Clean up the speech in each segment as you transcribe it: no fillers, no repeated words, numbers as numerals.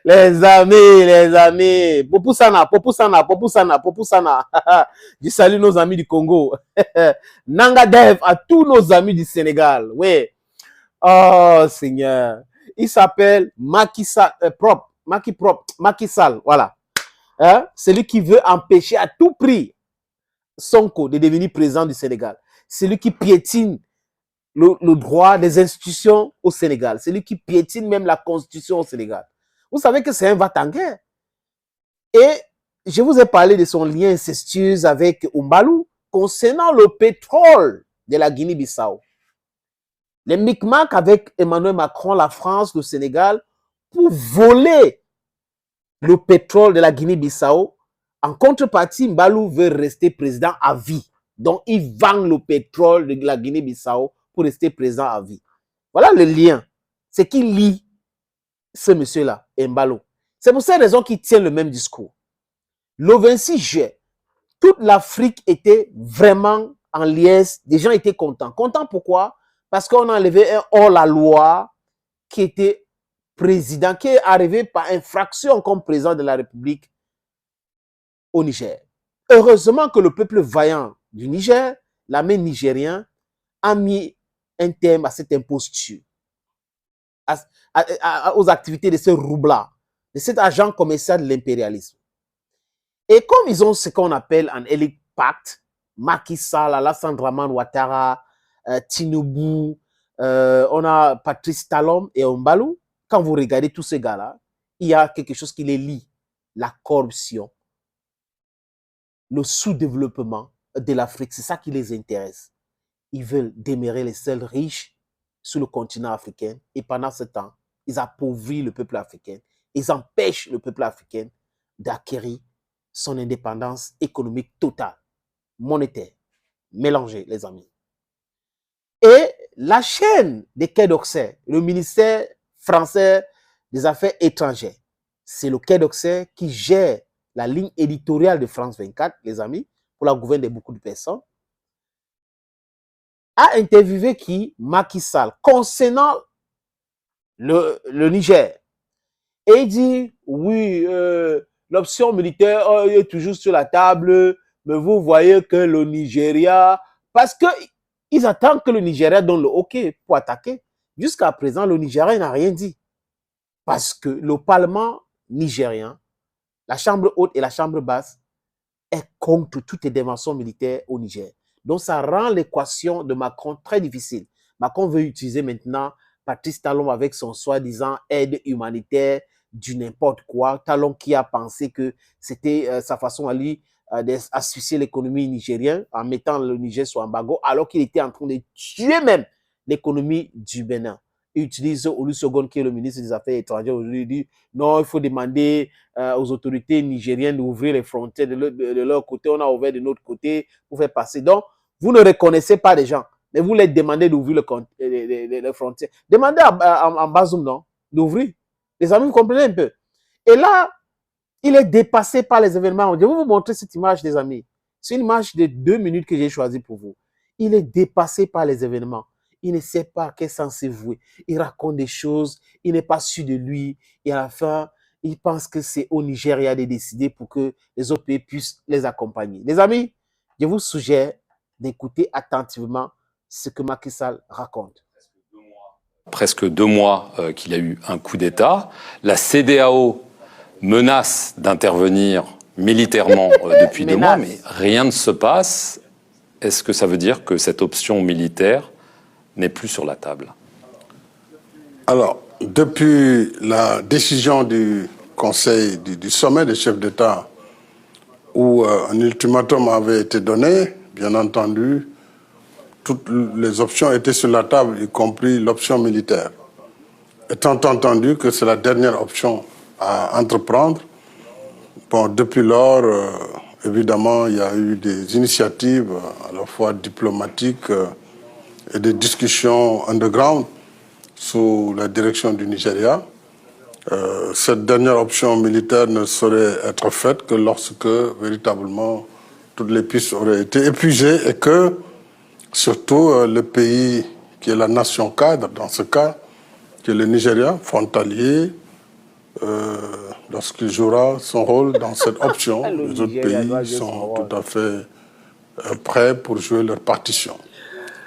Les amis. Popusana, Popusana, Popusana, Popusana. Je salue nos amis du Congo. Nanga Dev à tous nos amis du Sénégal. Oui. Oh, Seigneur. Il s'appelle Macky Sall, Macky Sall, voilà. Hein? Celui qui veut empêcher à tout prix Sonko de devenir président du Sénégal. Celui qui piétine le droit des institutions au Sénégal. Celui qui piétine même la constitution au Sénégal. Vous savez que c'est un va-t-en-guerre. Et je vous ai parlé de son lien incestueux avec Umbalou concernant le pétrole de la Guinée-Bissau. Les micmacs avec Emmanuel Macron, la France, le Sénégal, pour voler le pétrole de la Guinée-Bissau. En contrepartie, Mbalou veut rester président à vie. Donc, il vend le pétrole de la Guinée-Bissau pour rester président à vie. Voilà le lien. C'est qui lie ce monsieur-là, Mbalou. C'est pour cette raison qu'il tient le même discours. Le 26 juillet, toute l'Afrique était vraiment en liesse. Les gens étaient contents. Contents pourquoi? Parce qu'on a enlevé un hors-la-loi qui était président, qui est arrivé par infraction comme président de la République au Niger. Heureusement que le peuple vaillant du Niger, l'armée nigérienne, a mis un terme à cette imposture, aux activités de ce roublard, de cet agent commercial de l'impérialisme. Et comme ils ont ce qu'on appelle un élite pacte, Macky Sall, Alassane Dramane Ouattara, Tinubu, on a Patrice Talon et Umbalou. Quand vous regardez tous ces gars-là, il y a quelque chose qui les lie. La corruption, le sous-développement de l'Afrique, c'est ça qui les intéresse. Ils veulent demeurer les seuls riches sur le continent africain. Et pendant ce temps, ils appauvrissent le peuple africain. Ils empêchent le peuple africain d'acquérir son indépendance économique totale, monétaire, mélangée, les amis. Et la chaîne des Quai d'Orsay, le ministère français des Affaires étrangères, c'est le Quai d'Orsay qui gère la ligne éditoriale de France 24, les amis, pour la gouverner de beaucoup de personnes, a interviewé qui? Macky Sall, concernant le Niger. Et il dit, oui, l'option militaire est toujours sur la table, mais vous voyez que le Nigeria, parce qu'ils attendent que le Nigeria donne le OK pour attaquer. Jusqu'à présent, le Nigeria n'a rien dit. Parce que le Parlement nigérien, la Chambre haute et la Chambre basse, est contre toute intervention militaire au Niger. Donc, ça rend l'équation de Macron très difficile. Macron veut utiliser maintenant Patrice Talon avec son soi-disant aide humanitaire du n'importe quoi. Talon qui a pensé que c'était sa façon à lui d'asphyxier l'économie nigérienne en mettant le Niger sous embargo, alors qu'il était en train de tuer même l'économie du Bénin. Il utilise Olusegun, qui est le ministre des Affaires étrangères, aujourd'hui, il dit non, il faut demander aux autorités nigériennes d'ouvrir les frontières de leur côté. On a ouvert de notre côté pour faire passer. Donc, vous ne reconnaissez pas les gens, mais vous les demandez d'ouvrir les frontières. Demandez à Bazoum, non, d'ouvrir. Les amis, vous comprenez un peu. Et là, il est dépassé par les événements. Je vais vous montrer cette image, les amis. C'est une image de 2 minutes que j'ai choisie pour vous. Il est dépassé par les événements. Il ne sait pas à quel sens se vouer. Il raconte des choses, il n'est pas sûr de lui. Et à la fin, il pense que c'est au Nigeria de décider pour que les autres pays puissent les accompagner. Les amis, je vous suggère d'écouter attentivement ce que Macky Sall raconte. Presque 2 mois qu'il a eu un coup d'État. La CEDEAO menace d'intervenir militairement depuis 2 mois, mais rien ne se passe. Est-ce que ça veut dire que cette option militaire n'est plus sur la table? Alors, depuis la décision du Conseil, du sommet des chefs d'État, où un ultimatum avait été donné, bien entendu, toutes les options étaient sur la table, y compris l'option militaire. Étant entendu que c'est la dernière option à entreprendre, bon, depuis lors, évidemment, il y a eu des initiatives à la fois diplomatiques et des discussions underground sous la direction du Nigeria. Cette dernière option militaire ne saurait être faite que lorsque, véritablement, toutes les pistes auraient été épuisées et que, surtout, le pays qui est la nation cadre, dans ce cas, que le Nigeria, frontalier, lorsqu'il jouera son rôle dans cette option, les autres pays sont tout à fait prêts pour jouer leur partition.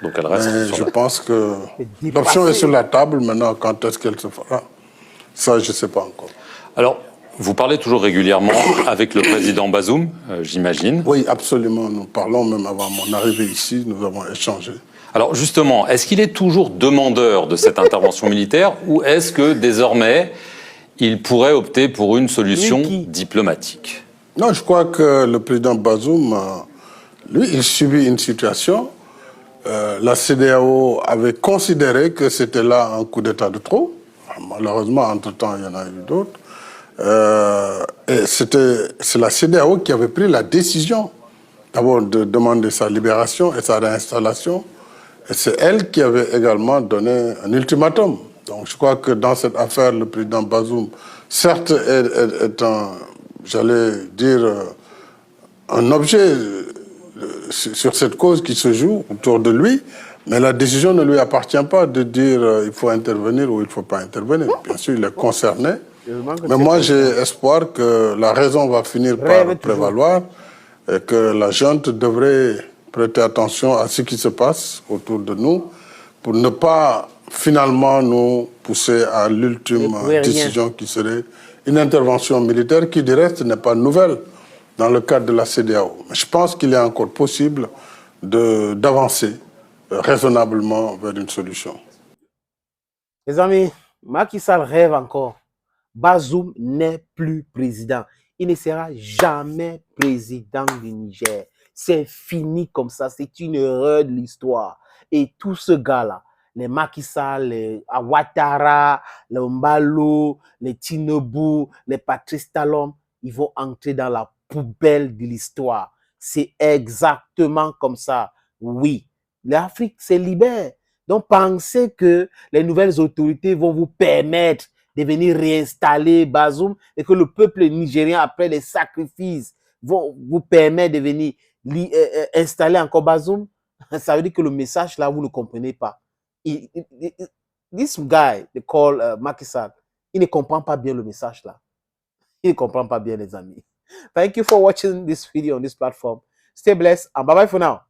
Donc elle reste je pense que l'option est sur la table. Maintenant, quand est-ce qu'elle se fera? Ça, je ne sais pas encore. Alors, vous parlez toujours régulièrement avec le président Bazoum, j'imagine. Oui, absolument. Nous parlons même avant mon arrivée ici, nous avons échangé. Alors justement, est-ce qu'il est toujours demandeur de cette intervention militaire ou est-ce que désormais, il pourrait opter pour une solution diplomatique? Non, je crois que le président Bazoum, lui, il subit une situation. La CEDEAO avait considéré que c'était là un coup d'État de trop. Malheureusement, entre-temps, il y en a eu d'autres. Et c'est la CEDEAO qui avait pris la décision d'abord de demander sa libération et sa réinstallation. Et c'est elle qui avait également donné un ultimatum. Donc je crois que dans cette affaire, le président Bazoum, certes, est un, j'allais dire, un objet sur cette cause qui se joue autour de lui, mais la décision ne lui appartient pas de dire il faut intervenir ou il ne faut pas intervenir. Bien sûr, il est concerné, mais moi j'ai espoir que la raison va finir par prévaloir et que la junte devrait prêter attention à ce qui se passe autour de nous pour ne pas finalement nous pousser à l'ultime décision qui serait une intervention militaire qui, du reste, n'est pas nouvelle dans le cadre de la CEDEAO. Mais je pense qu'il est encore possible d'avancer raisonnablement vers une solution. Les amis, Macky Sall rêve encore. Bazoum n'est plus président. Il ne sera jamais président du Niger. C'est fini comme ça. C'est une erreur de l'histoire. Et tout ce gars-là, les Macky Sall, les Ouattara, les Mbalo, les Tinubu, les Patrice Talon, ils vont entrer dans la poubelle de l'histoire. C'est exactement comme ça. Oui, l'Afrique se libère. Donc, pensez que les nouvelles autorités vont vous permettre de venir réinstaller Bazoum et que le peuple nigérien, après les sacrifices, vont vous permettre de venir installer encore Bazoum. Ça veut dire que le message là, vous ne comprenez pas. This guy, they call Macky Sall, il ne comprend pas bien le message là. Il ne comprend pas bien, les amis. Thank you for watching this video on this platform. Stay blessed and bye-bye for now.